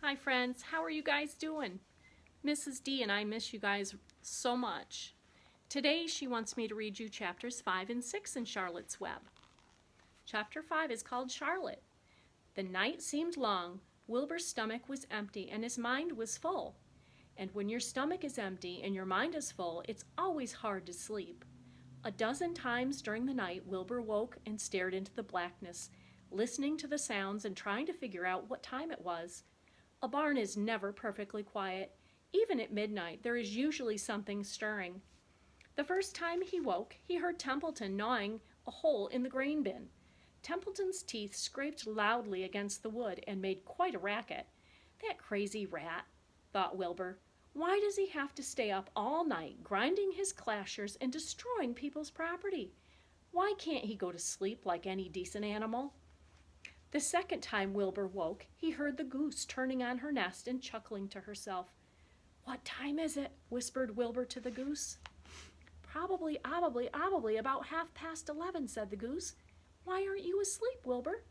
Hi friends, how are you guys doing? Mrs. D and I miss you guys so much. Today she wants me to read you chapters 5 and 6 in Charlotte's Web. Chapter 5 is called Charlotte. The night seemed long. Wilbur's stomach was empty and his mind was full. And when your stomach is empty and your mind is full, it's always hard to sleep. A dozen times during the night, Wilbur woke and stared into the blackness, listening to the sounds and trying to figure out what time it was. A barn is never perfectly quiet. Even at midnight, there is usually something stirring. The first time he woke, he heard Templeton gnawing a hole in the grain bin. Templeton's teeth scraped loudly against the wood and made quite a racket. That crazy rat, thought Wilbur. Why does he have to stay up all night, grinding his clashers and destroying people's property? Why can't he go to sleep like any decent animal? The second time Wilbur woke, he heard the goose turning on her nest and chuckling to herself. "What time is it?" whispered Wilbur to the goose. "Probably about 11:30, said the goose. "Why aren't you asleep, Wilbur?"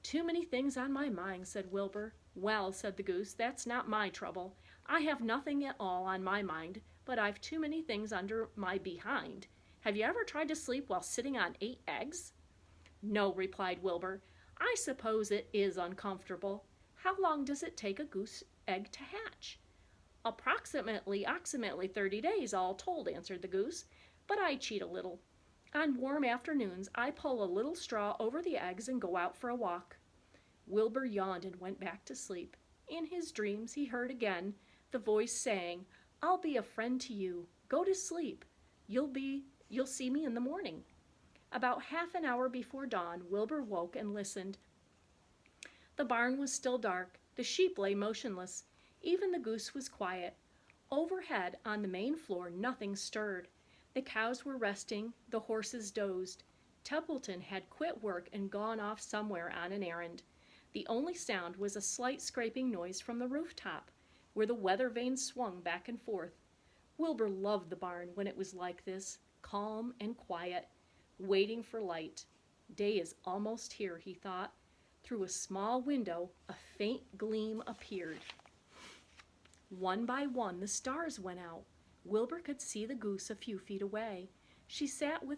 "Too many things on my mind," said Wilbur. "Well," said the goose, "that's not my trouble. I have nothing at all on my mind, but I've too many things under my behind. Have you ever tried to sleep while sitting on 8 eggs? "No," replied Wilbur. "I suppose it is uncomfortable. How long does it take a goose egg to hatch?" Approximately 30 days, all told," answered the goose, "but I cheat a little. On warm afternoons, I pull a little straw over the eggs and go out for a walk." Wilbur yawned and went back to sleep. In his dreams, he heard again the voice saying, "I'll be a friend to you. Go to sleep. You'll see me in the morning." About half an hour before dawn, Wilbur woke and listened. The barn was still dark. The sheep lay motionless. Even the goose was quiet. Overhead, on the main floor, nothing stirred. The cows were resting. The horses dozed. Templeton had quit work and gone off somewhere on an errand. The only sound was a slight scraping noise from the rooftop, where the weather vane swung back and forth. Wilbur loved the barn when it was like this, calm and quiet, waiting for light. Day is almost here, he thought. Through a small window, a faint gleam appeared. One by one, the stars went out. Wilbur could see the goose a few feet away. She sat with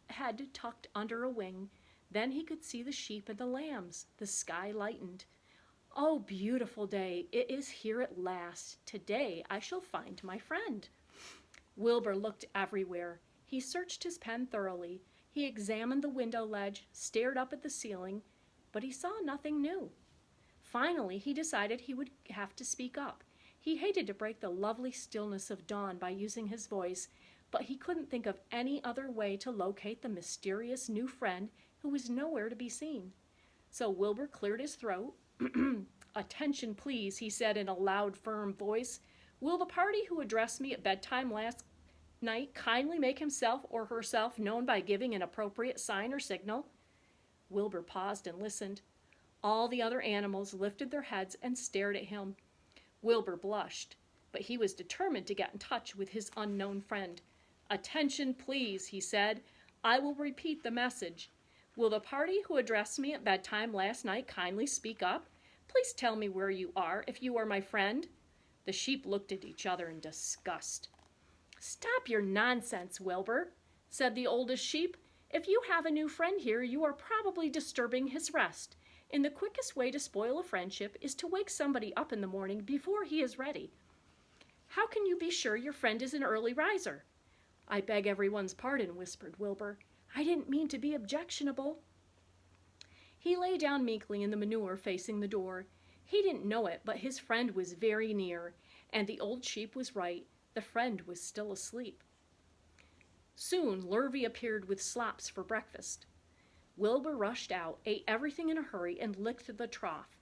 head tucked under a wing. Then he could see the sheep and the lambs. The sky lightened. "Oh, beautiful day! It is here at last. Today I shall find my friend." Wilbur looked everywhere. He searched his pen thoroughly. He examined the window ledge, stared up at the ceiling, but he saw nothing new. Finally, he decided he would have to speak up. He hated to break the lovely stillness of dawn by using his voice, but he couldn't think of any other way to locate the mysterious new friend who was nowhere to be seen. So Wilbur cleared his throat. "Attention, please," he said in a loud, firm voice. "Will the party who addressed me at bedtime last night kindly make himself or herself known by giving an appropriate sign or signal?" Wilbur paused and listened. All the other animals lifted their heads and stared at him. Wilbur blushed, but he was determined to get in touch with his unknown friend. "Attention, please," he said. "I will repeat the message. Will the party who addressed me at bedtime last night kindly speak up? Please tell me where you are if you are my friend." The sheep looked at each other in disgust. "Stop your nonsense, Wilbur," said the oldest sheep. "If you have a new friend here, you are probably disturbing his rest. And the quickest way to spoil a friendship is to wake somebody up in the morning before he is ready. How can you be sure your friend is an early riser?" "I beg everyone's pardon," whispered Wilbur. "I didn't mean to be objectionable." He lay down meekly in the manure facing the door. He didn't know it, but his friend was very near, and the old sheep was right. The friend was still asleep. Soon Lurvy appeared with slops for breakfast. Wilbur rushed out, ate everything in a hurry, and licked the trough.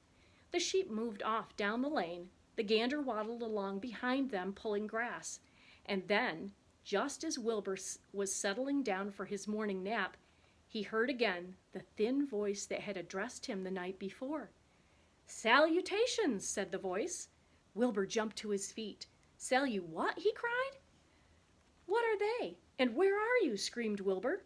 The sheep moved off down the lane. The gander waddled along behind them, pulling grass. And then, just as Wilbur was settling down for his morning nap, he heard again the thin voice that had addressed him the night before. "Salutations," said the voice. Wilbur jumped to his feet. "What?" he cried. "What are they? And where are you?" screamed Wilbur.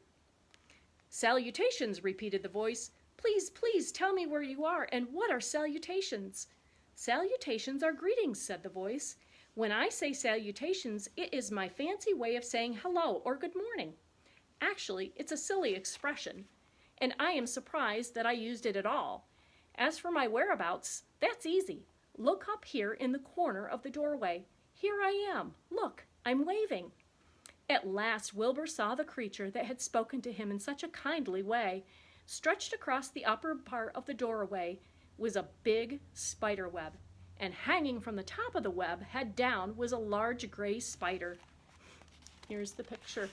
"Salutations," repeated the voice. Please tell me where you are, and what are salutations?" Salutations are greetings, said the voice. When I say salutations, it is my fancy way of saying hello or good morning. Actually, it's a silly expression, and I am surprised that I used it at all. As for my whereabouts, that's easy. Look up here in the corner of the doorway. Here I am. Look, I'm waving. At last, Wilbur saw the creature that had spoken to him in such a kindly way. Stretched across the upper part of the doorway was a big spider web, and hanging from the top of the web, head down, was a large gray spider. Here's the picture.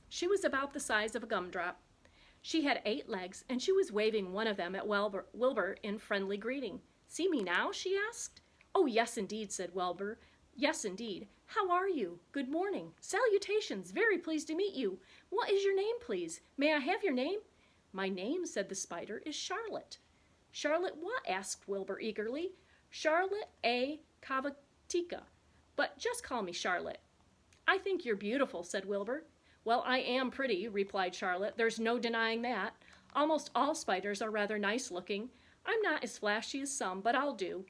She was about the size of a gumdrop. She had 8 legs, and she was waving one of them at Wilbur in friendly greeting. See me now? She asked. Oh, yes, indeed, said Wilbur. Yes, indeed. How are you? Good morning. Salutations. Very pleased to meet you. What is your name, please? May I have your name? My name, said the spider, is Charlotte. Charlotte what? Asked Wilbur eagerly. Charlotte A. Cavatica. But just call me Charlotte. I think you're beautiful, said Wilbur. Well, I am pretty, replied Charlotte. There's no denying that. Almost all spiders are rather nice looking. I'm not as flashy as some, but I'll do.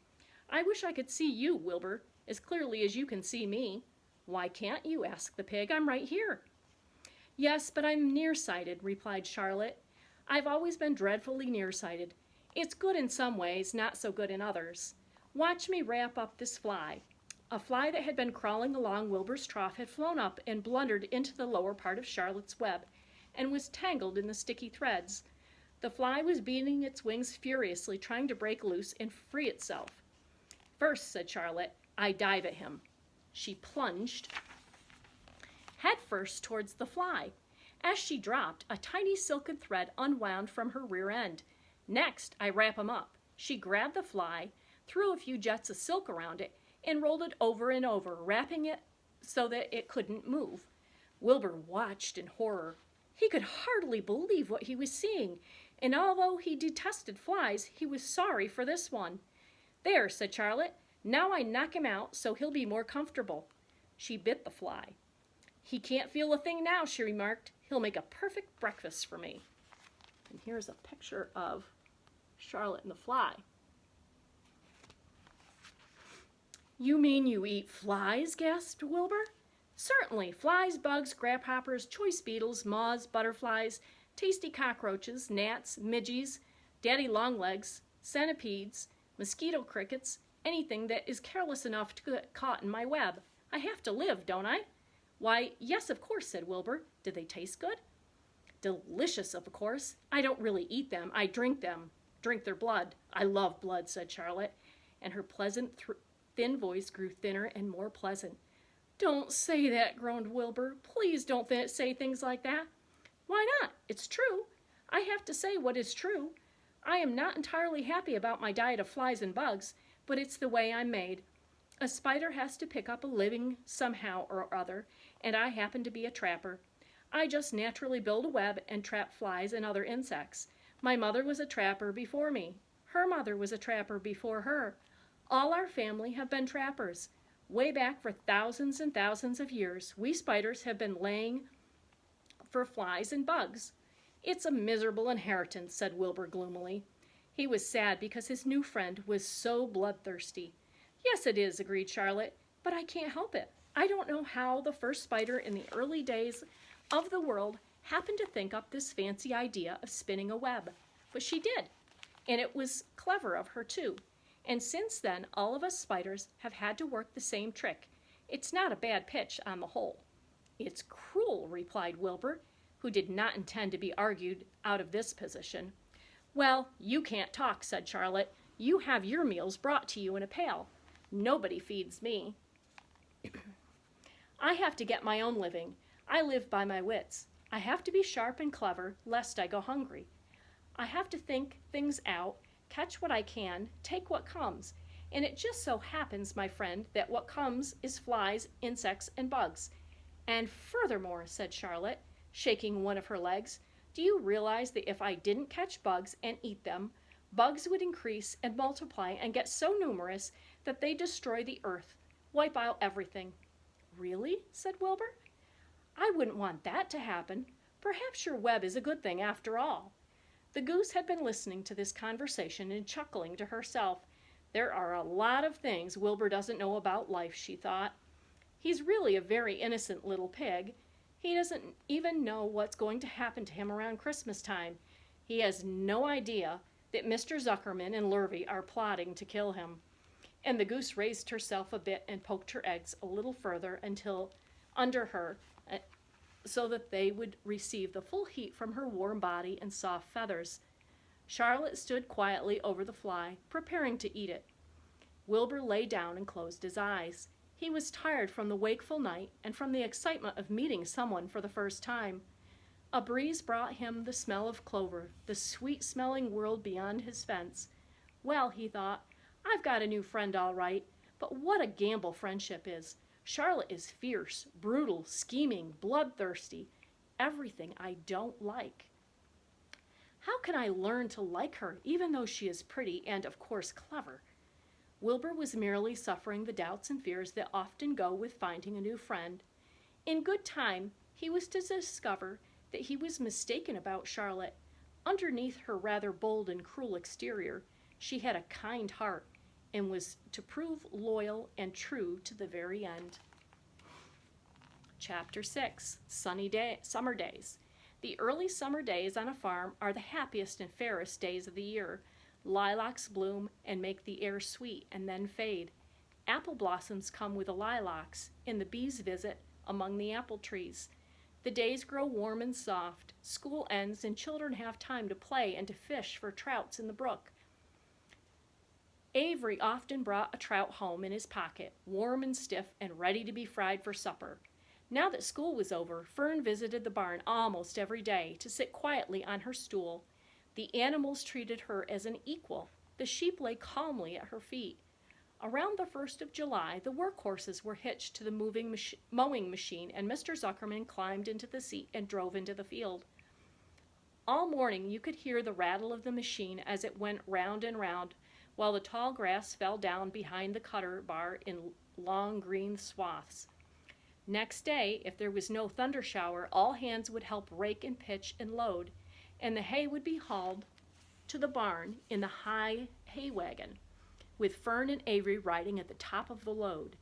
I wish I could see you, Wilbur, as clearly as you can see me. Why can't you? Asked the pig. I'm right here. Yes, but I'm nearsighted, replied Charlotte. I've always been dreadfully nearsighted. It's good in some ways, not so good in others. Watch me wrap up this fly. A fly that had been crawling along Wilbur's trough had flown up and blundered into the lower part of Charlotte's web, and was tangled in the sticky threads. The fly was beating its wings furiously, trying to break loose and free itself. First, said Charlotte, I dive at him. She plunged head first towards the fly. As she dropped, a tiny silken thread unwound from her rear end. Next, I wrap him up. She grabbed the fly, threw a few jets of silk around it, and rolled it over and over, wrapping it so that it couldn't move. Wilbur watched in horror. He could hardly believe what he was seeing, and although he detested flies, he was sorry for this one. There, said Charlotte. Now I knock him out so he'll be more comfortable. She bit the fly. He can't feel a thing now, she remarked. He'll make a perfect breakfast for me. And here's a picture of Charlotte and the fly. You mean you eat flies? Gasped Wilbur. Certainly, flies, bugs, grasshoppers, choice beetles, moths, butterflies, tasty cockroaches, gnats, midges, daddy longlegs, centipedes, mosquito crickets, anything that is careless enough to get caught in my web. I have to live, don't I? Why, yes, of course, said Wilbur. Do they taste good? Delicious, of course. I don't really eat them. I drink them. Drink their blood. I love blood, said Charlotte, and her pleasant, thin voice grew thinner and more pleasant. Don't say that, groaned Wilbur. Please don't say things like that. Why not? It's true. I have to say what is true. I am not entirely happy about my diet of flies and bugs, but it's the way I'm made. A spider has to pick up a living somehow or other, and I happen to be a trapper. I just naturally build a web and trap flies and other insects. My mother was a trapper before me. Her mother was a trapper before her. All our family have been trappers. Way back for thousands and thousands of years, we spiders have been laying for flies and bugs. It's a miserable inheritance, said Wilbur gloomily. He was sad because his new friend was so bloodthirsty. Yes, it is, agreed Charlotte, but I can't help it. I don't know how the first spider in the early days of the world happened to think up this fancy idea of spinning a web, but she did, and it was clever of her too. And since then, all of us spiders have had to work the same trick. It's not a bad pitch on the whole. It's cruel, replied Wilbur, who did not intend to be argued out of this position. Well, you can't talk, said Charlotte. You have your meals brought to you in a pail. Nobody feeds me. I have to get my own living. I live by my wits. I have to be sharp and clever, lest I go hungry. I have to think things out, catch what I can, take what comes. And it just so happens, my friend, that what comes is flies, insects, and bugs. And furthermore, said Charlotte, shaking one of her legs, do you realize that if I didn't catch bugs and eat them, bugs would increase and multiply and get so numerous that they destroy the earth, wipe out everything? Really? Said Wilbur. I wouldn't want that to happen. Perhaps your web is a good thing after all." The goose had been listening to this conversation and chuckling to herself. There are a lot of things Wilbur doesn't know about life, she thought. He's really a very innocent little pig. He doesn't even know what's going to happen to him around Christmas time. He has no idea that Mr. Zuckerman and Lurvy are plotting to kill him. And the goose raised herself a bit and poked her eggs a little further until under her, so that they would receive the full heat from her warm body and soft feathers. Charlotte stood quietly over the fly, preparing to eat it. Wilbur lay down and closed his eyes. He was tired from the wakeful night and from the excitement of meeting someone for the first time. A breeze brought him the smell of clover, the sweet-smelling world beyond his fence. Well, he thought, I've got a new friend all right, but what a gamble friendship is. Charlotte is fierce, brutal, scheming, bloodthirsty, everything I don't like. How can I learn to like her, even though she is pretty and, of course, clever? Wilbur was merely suffering the doubts and fears that often go with finding a new friend. In good time, he was to discover that he was mistaken about Charlotte. Underneath her rather bold and cruel exterior, she had a kind heart and was to prove loyal and true to the very end. Chapter 6, Summer Days. The early summer days on a farm are the happiest and fairest days of the year. Lilacs bloom and make the air sweet and then fade. Apple blossoms come with the lilacs, and the bees visit among the apple trees. The days grow warm and soft. School ends and children have time to play and to fish for trouts in the brook. Avery often brought a trout home in his pocket, warm and stiff and ready to be fried for supper. Now that school was over, Fern visited the barn almost every day to sit quietly on her stool. The animals treated her as an equal. The sheep lay calmly at her feet. Around the 1st of July, the workhorses were hitched to the mowing machine, and Mr. Zuckerman climbed into the seat and drove into the field. All morning you could hear the rattle of the machine as it went round and round, while the tall grass fell down behind the cutter bar in long green swaths. Next day, if there was no thunder shower, all hands would help rake and pitch and load, and the hay would be hauled to the barn in the high hay wagon, with Fern and Avery riding at the top of the load.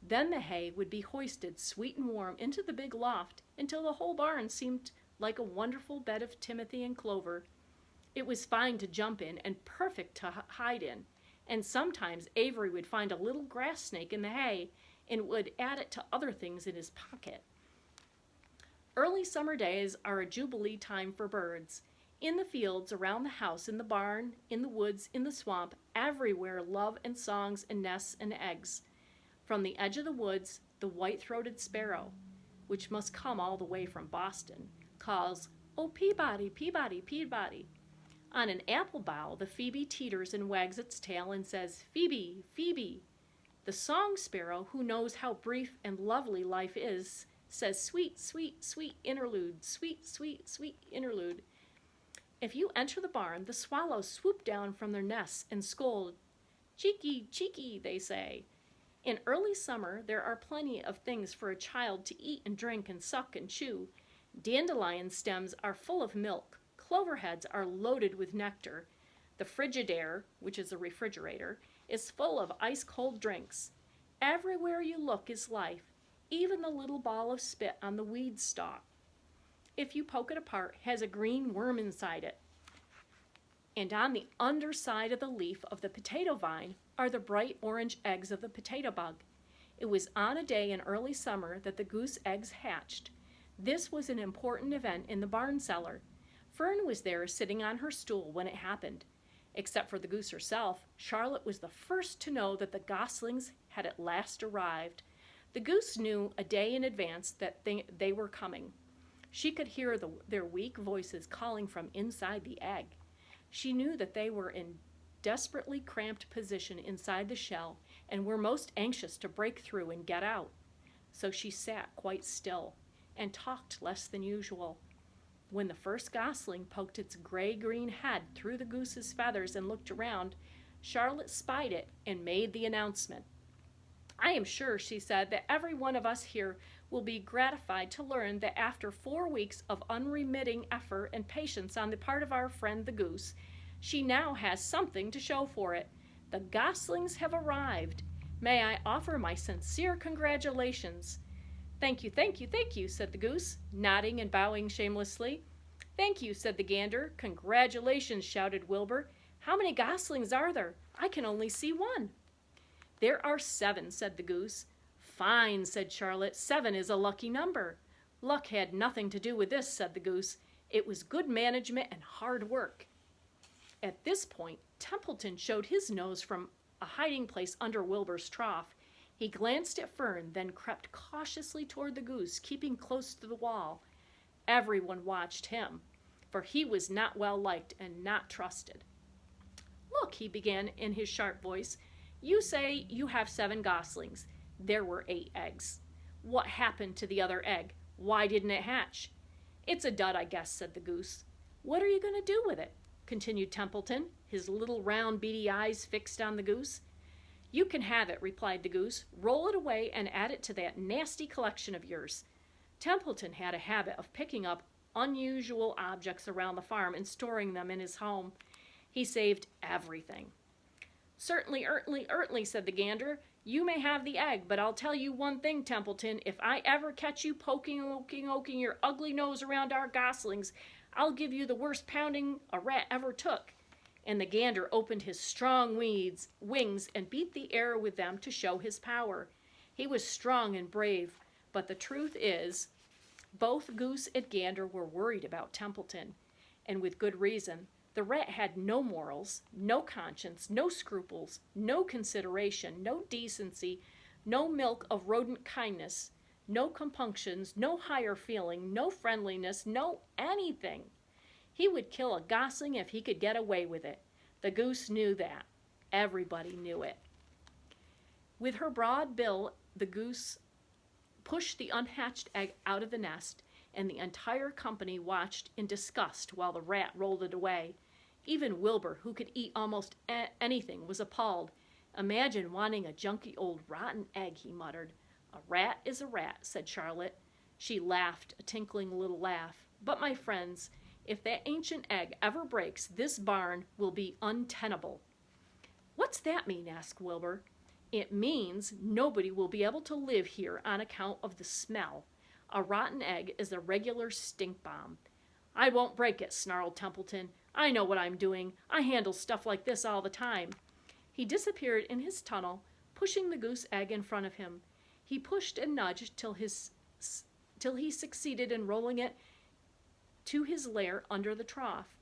Then the hay would be hoisted sweet and warm into the big loft until the whole barn seemed like a wonderful bed of timothy and clover. It was fine to jump in and perfect to hide in, and sometimes Avery would find a little grass snake in the hay and would add it to other things in his pocket. Early summer days are a jubilee time for birds. In the fields, around the house, in the barn, in the woods, in the swamp, everywhere love and songs and nests and eggs. From the edge of the woods, the white-throated sparrow, which must come all the way from Boston, calls, "Oh, Peabody, Peabody, Peabody." On an apple bough, the phoebe teeters and wags its tail and says, "Phoebe, Phoebe." The song sparrow, who knows how brief and lovely life is, says, "Sweet, sweet, sweet interlude, sweet, sweet, sweet interlude." If you enter the barn, the swallows swoop down from their nests and scold. "Cheeky, cheeky," they say. In early summer, there are plenty of things for a child to eat and drink and suck and chew. Dandelion stems are full of milk. Clover heads are loaded with nectar. The Frigidaire, which is a refrigerator, is full of ice-cold drinks. Everywhere you look is life, even the little ball of spit on the weed stalk. If you poke it apart, has a green worm inside it. And on the underside of the leaf of the potato vine are the bright orange eggs of the potato bug. It was on a day in early summer that the goose eggs hatched. This was an important event in the barn cellar. Fern was there sitting on her stool when it happened. Except for the goose herself, Charlotte was the first to know that the goslings had at last arrived. The goose knew a day in advance that they were coming. She could hear their weak voices calling from inside the egg. She knew that they were in desperately cramped position inside the shell and were most anxious to break through and get out. So she sat quite still and talked less than usual. When the first gosling poked its gray-green head through the goose's feathers and looked around, Charlotte spied it and made the announcement. "I am sure," she said, "that every one of us here will be gratified to learn that after 4 weeks of unremitting effort and patience on the part of our friend the goose, she now has something to show for it. The goslings have arrived. May I offer my sincere congratulations." "Thank you, thank you, thank you," said the goose, nodding and bowing shamelessly. "Thank you," said the gander. "Congratulations," shouted Wilbur. "How many goslings are there? I can only see one." "There are 7, said the goose. "Fine," said Charlotte. "7 is a lucky number." "Luck had nothing to do with this," said the goose. "It was good management and hard work." At this point, Templeton showed his nose from a hiding place under Wilbur's trough. He glanced at Fern, then crept cautiously toward the goose, keeping close to the wall. Everyone watched him, for he was not well liked and not trusted. "Look," he began in his sharp voice, "you say you have 7 goslings. There were 8 eggs. What happened to the other egg? Why didn't it hatch?" "It's a dud, I guess," said the goose. "What are you going to do with it?" continued Templeton, his little round beady eyes fixed on the goose. "You can have it," replied the goose. "Roll it away and add it to that nasty collection of yours." Templeton had a habit of picking up unusual objects around the farm and storing them in his home. He saved everything. Certainly, said the gander. "You may have the egg, but I'll tell you one thing, Templeton. If I ever catch you poking your ugly nose around our goslings, I'll give you the worst pounding a rat ever took." And the gander opened his strong wings and beat the air with them to show his power. He was strong and brave, but the truth is, both goose and gander were worried about Templeton, and with good reason. The rat had no morals, no conscience, no scruples, no consideration, no decency, no milk of rodent kindness, no compunctions, no higher feeling, no friendliness, no anything. He would kill a gosling if he could get away with it. The goose knew that. Everybody knew it. With her broad bill, the goose pushed the unhatched egg out of the nest, and the entire company watched in disgust while the rat rolled it away. Even Wilbur, who could eat almost anything, was appalled. "Imagine wanting a junky old rotten egg," he muttered. "A rat is a rat," said Charlotte. She laughed a tinkling little laugh. "But, my friends, if that ancient egg ever breaks, this barn will be untenable." "What's that mean?" asked Wilbur. "It means nobody will be able to live here on account of the smell. A rotten egg is a regular stink bomb." "I won't break it," snarled Templeton. "I know what I'm doing. I handle stuff like this all the time." He disappeared in his tunnel, pushing the goose egg in front of him. He pushed and nudged till he succeeded in rolling it to his lair under the trough.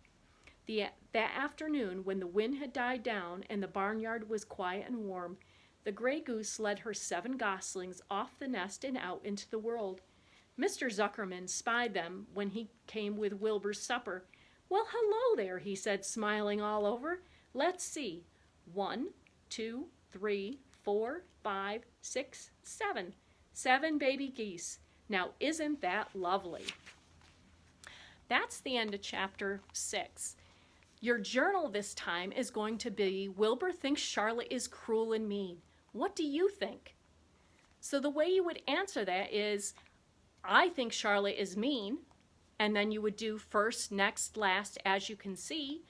That afternoon, when the wind had died down and the barnyard was quiet and warm, the gray goose led her 7 goslings off the nest and out into the world. Mr. Zuckerman spied them when he came with Wilbur's supper. "Well, hello there," he said, smiling all over. "Let's see. 1, 2, 3, 4, 5, 6, 7. 7 baby geese. Now, isn't that lovely?" That's the end of chapter 6. Your journal this time is going to be, Wilbur thinks Charlotte is cruel and mean. What do you think? So the way you would answer that is, I think Charlotte is mean, and then you would do first, next, last, as you can see.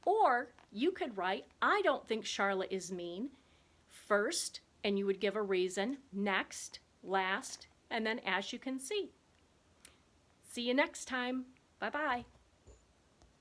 Or you could write, I don't think Charlotte is mean, first, and you would give a reason, next, last, and then as you can see. See you next time. Bye-bye.